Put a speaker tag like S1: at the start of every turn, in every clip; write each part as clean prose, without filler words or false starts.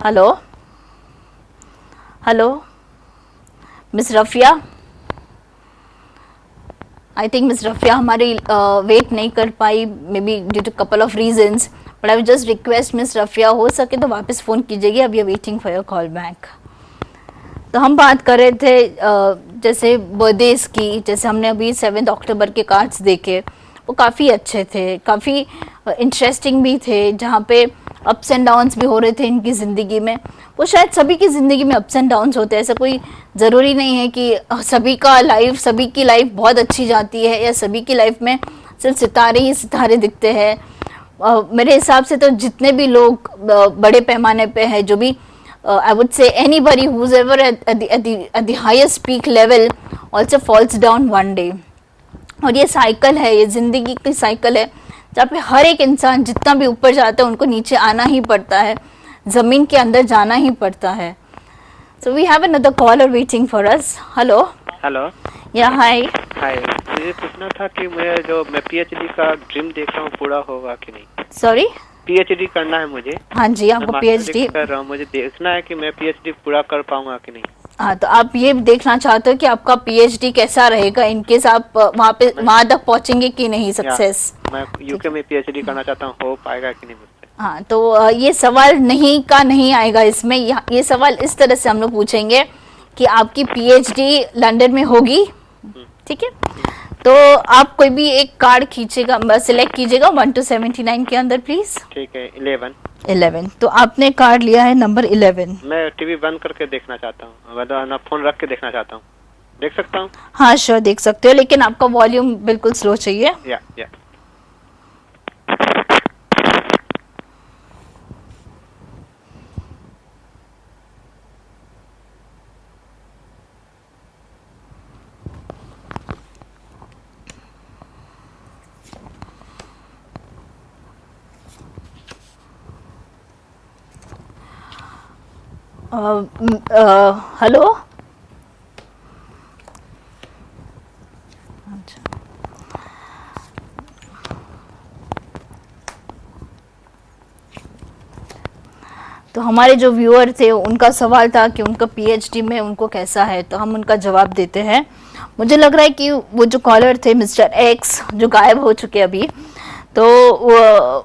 S1: Hello hello miss Rafiya, I think miss Rafiya हमारी wait नहीं कर पाई, may be due to couple of reasons, but I will just request miss Rafiya हो सके तो वापस फ़ोन कीजिएगी, अब we are waiting for your call back. तो हम बात कर रहे थे जैसे बर्थडेज की, जैसे हमने अभी 7 अक्टूबर के कार्ड्स देखे, वो काफ़ी अच्छे थे, काफ़ी इंटरेस्टिंग भी थे, जहाँ पे अप्स एंड डाउन्स भी हो रहे थे इनकी ज़िंदगी में। वो शायद सभी की ज़िंदगी में अप्स एंड डाउन्स होते हैं, ऐसा कोई ज़रूरी नहीं है कि सभी की लाइफ बहुत अच्छी जाती है या सभी की लाइफ में सिर्फ सितारे ही सितारे दिखते हैं। मेरे हिसाब से तो जितने भी लोग बड़े पैमाने पे हैं, जो भी I would say anybody who's ever at the highest peak level also falls down one day। और ये साइकिल है, ये जिंदगी की साइकिल है, जहाँ पे हर एक इंसान जितना भी ऊपर जाता है उनको नीचे आना ही पड़ता है, जमीन के अंदर जाना ही पड़ता है। So we have another caller waiting for us। Hello
S2: hello.
S1: या हाय।
S2: हाय, मुझे पूछना था कि मैं पीएचडी का ड्रीम देख रहा हूँ, पूरा होगा कि नहीं?
S1: सॉरी,
S2: पीएचडी करना है मुझे।
S1: हाँ जी, आपको पीएचडी
S2: कर रहा हूँ, मुझे देखना है कि मैं पीएचडी पूरा कर पाऊंगा कि नहीं।
S1: हाँ, तो आप ये देखना चाहते हो कि आपका पीएचडी कैसा रहेगा इनकेस आप वहाँ तक पहुँचेंगे कि नहीं सक्सेस।
S2: मैं यूके में पीएचडी करना चाहता हूँ, हो पाएगा कि नहीं मुझसे?
S1: हाँ, तो ये सवाल नहीं का नहीं आएगा इसमें, ये सवाल इस तरह से हम लोग पूछेंगे कि आपकी पीएचडी लंदन में होगी, ठीक है? तो आप कोई भी एक कार्ड खींचेगा, सिलेक्ट कीजिएगा 1 to 79 के अंदर प्लीज।
S2: ठीक है, 11।
S1: तो आपने कार्ड लिया है नंबर 11।
S2: मैं टीवी बंद करके देखना चाहता हूँ, फोन रख के देखना चाहता हूँ, देख सकता हूँ?
S1: हाँ श्योर, देख सकते हो, लेकिन आपका वॉल्यूम बिल्कुल स्लो चाहिए।
S2: या
S1: हेलो, तो हमारे जो व्यूअर थे उनका सवाल था कि उनका पीएचडी में उनको कैसा है, तो हम उनका जवाब देते हैं। मुझे लग रहा है कि वो जो कॉलर थे मिस्टर एक्स, जो गायब हो चुके अभी, तो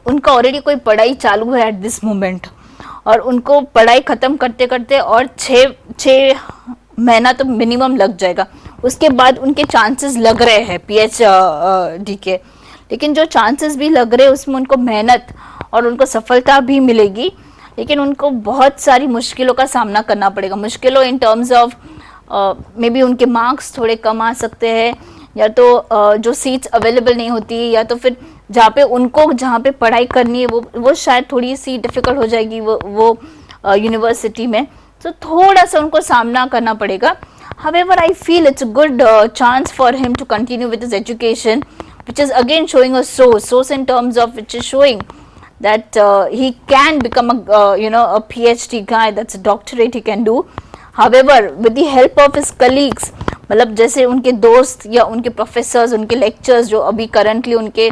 S1: उनका ऑलरेडी कोई पढ़ाई चालू है एट दिस मोमेंट, और उनको पढ़ाई ख़त्म करते करते और 6 महीना तो मिनिमम लग जाएगा, उसके बाद उनके चांसेस लग रहे हैं पीएचडी के। लेकिन जो चांसेस भी लग रहे हैं उसमें उनको मेहनत और उनको सफलता भी मिलेगी, लेकिन उनको बहुत सारी मुश्किलों का सामना करना पड़ेगा। मुश्किलों in terms of may be उनके मार्क्स थोड़े कम आ सकते हैं, या तो जो सीट्स अवेलेबल नहीं होती, या तो फिर जहाँ पे पढ़ाई करनी है वो शायद थोड़ी सी डिफिकल्ट हो जाएगी वो यूनिवर्सिटी में, तो थोड़ा सा उनको सामना करना पड़ेगा। However, I feel it's a good chance for him to continue with his education, which is again showing a source in terms of which is showing that he can become a PhD guy, that's a doctorate he can do. However, with the help of his colleagues, मतलब जैसे उनके दोस्त या उनके professors, उनके lectures जो अभी currently उनके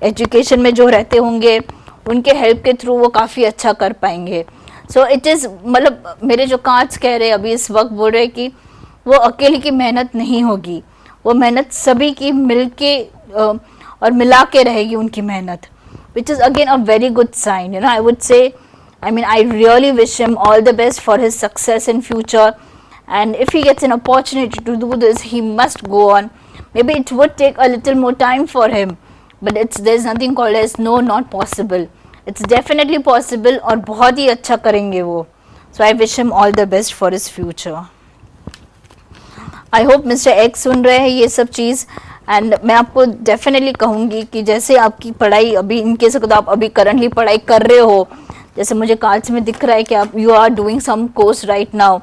S1: एजुकेशन में जो रहते होंगे, उनके हेल्प के थ्रू वो काफ़ी अच्छा कर पाएंगे। सो इट इज़, मतलब मेरे जो कार्ड्स कह रहे अभी इस वक्त बोल रहे कि वो अकेले की मेहनत नहीं होगी, वो मेहनत सभी की मिल के और मिला के रहेगी उनकी मेहनत, which is again a very good sign. I would say, I really wish him all the best for his success in future, and if he gets an opportunity to do this, he must go on. Maybe it would take a little more time for him, but there's nothing called as no not possible. It's definitely possible, और बहुत ही अच्छा करेंगे वो. So I wish him all the best for his future. I hope Mr. X सुन रहे हैं ये सब चीज़, and मैं आपको डेफिनेटली कहूँगी कि जैसे आपकी पढ़ाई अभी इनके से, तो आप अभी करंटली पढ़ाई कर रहे हो, जैसे मुझे कार्ड्स में दिख रहा है कि आप you are doing some course right now,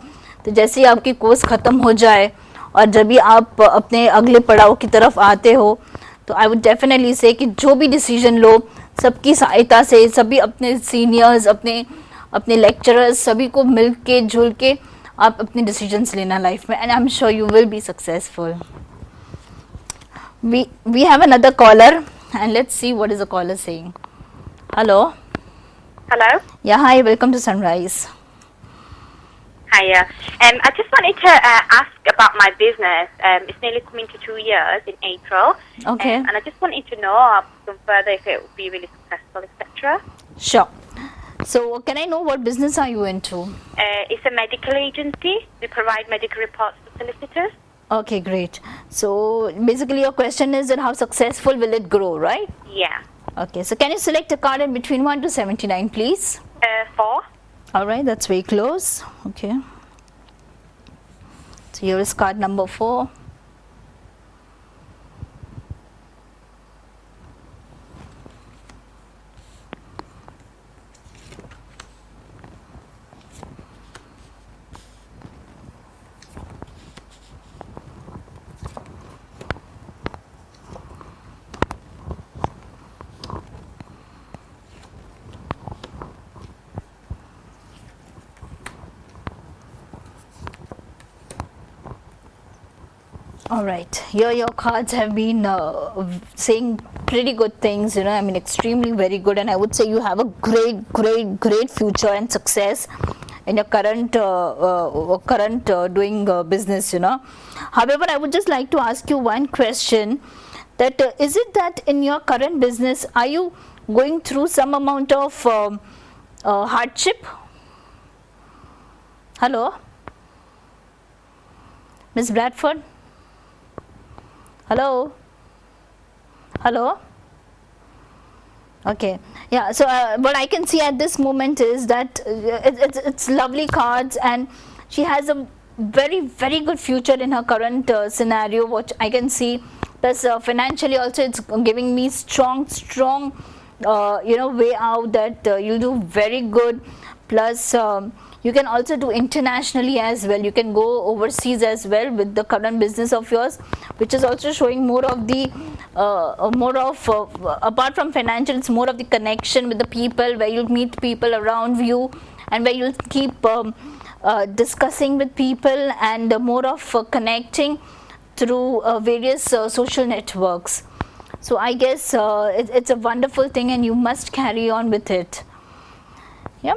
S1: तो जैसे ही आपकी कोर्स ख़त्म हो जाए और जब भी आप अपने अगले पड़ाव की तरफ आते हो, तो आई वुड डेफिनेटली से कि जो भी डिसीजन लो, सबकी सहायता से, सभी अपने सीनियर्स, अपने लेक्चरर्स, सभी को मिल के जुल के आप अपने डिसीजंस लेना लाइफ में, and I am sure you will be successful. We have another caller, and let's see what is the caller saying. Hello.
S3: Hello.
S1: Yeah, hi, welcome to Sunrise.
S3: Hiya. I just wanted to ask about my business. It's nearly coming to 2 years in April.
S1: Okay.
S3: And I just wanted to know some further if it would be really successful, etc.
S1: Sure. So can I know what business are you into?
S3: It's a medical agency. We provide medical reports to solicitors.
S1: Okay, great. So basically your question is that how successful will it grow, right?
S3: Yeah.
S1: Okay, so can you select a card in between 1 to 79, please?
S3: 4.
S1: All right, that's very close. Okay. So here is card number 4. All right, here your cards have been saying pretty good things, I mean extremely very good, and I would say you have a great future and success in your current doing business, However, I would just like to ask you one question, that is it that in your current business are you going through some amount of hardship? Hello, Miss Bradford? Hello? Okay, yeah, so what I can see at this moment is that it's lovely cards, and she has a very good future in her current scenario, what I can see. Plus financially also it's giving me strong way out, that you'll do very good. Plus you can also do internationally as well. You can go overseas as well with the current business of yours, which is also showing more of the apart from financial, it's more of the connection with the people, where you'll meet people around you, and where you'll keep discussing with people, and more of connecting through various social networks. So I guess it's a wonderful thing, and you must carry on with it. Yeah.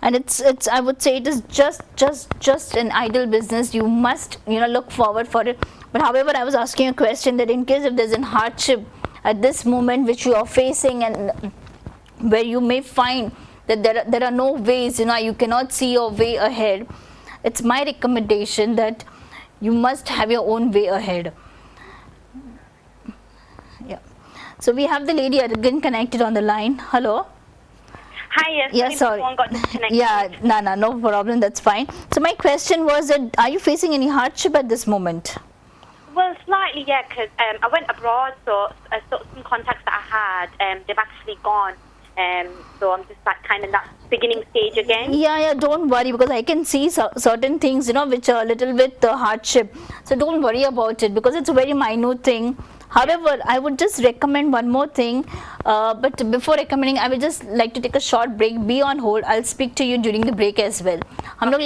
S1: And it's I would say it is just an idle business. You must look forward for it. But however, I was asking a question that in case if there's a hardship at this moment which you are facing, and where you may find that there are no ways, you cannot see your way ahead, it's my recommendation that you must have your own way ahead. Yeah. So we have the lady again connected on the line. Hello.
S3: Hi, yes.
S1: Yeah, sorry.
S3: Phone got disconnected.
S1: Yeah, no problem. That's fine. So my question was that are you facing any hardship at this moment?
S3: Well, slightly, yeah, because I went abroad, so some contacts that I had, they've actually gone. So I'm just like kind of that beginning stage again.
S1: Yeah, don't worry, because I can see certain things, which are a little bit hardship. So don't worry about it, because it's a very minute thing. However, I would just recommend one more thing, but before recommending, I would just like to take a short break. Be on hold. I'll speak to you during the break as well. हम लोग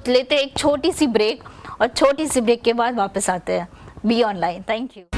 S1: लेते एक छोटी सी break, और छोटी सी break के बाद वापस आते हैं. Be online. Thank you.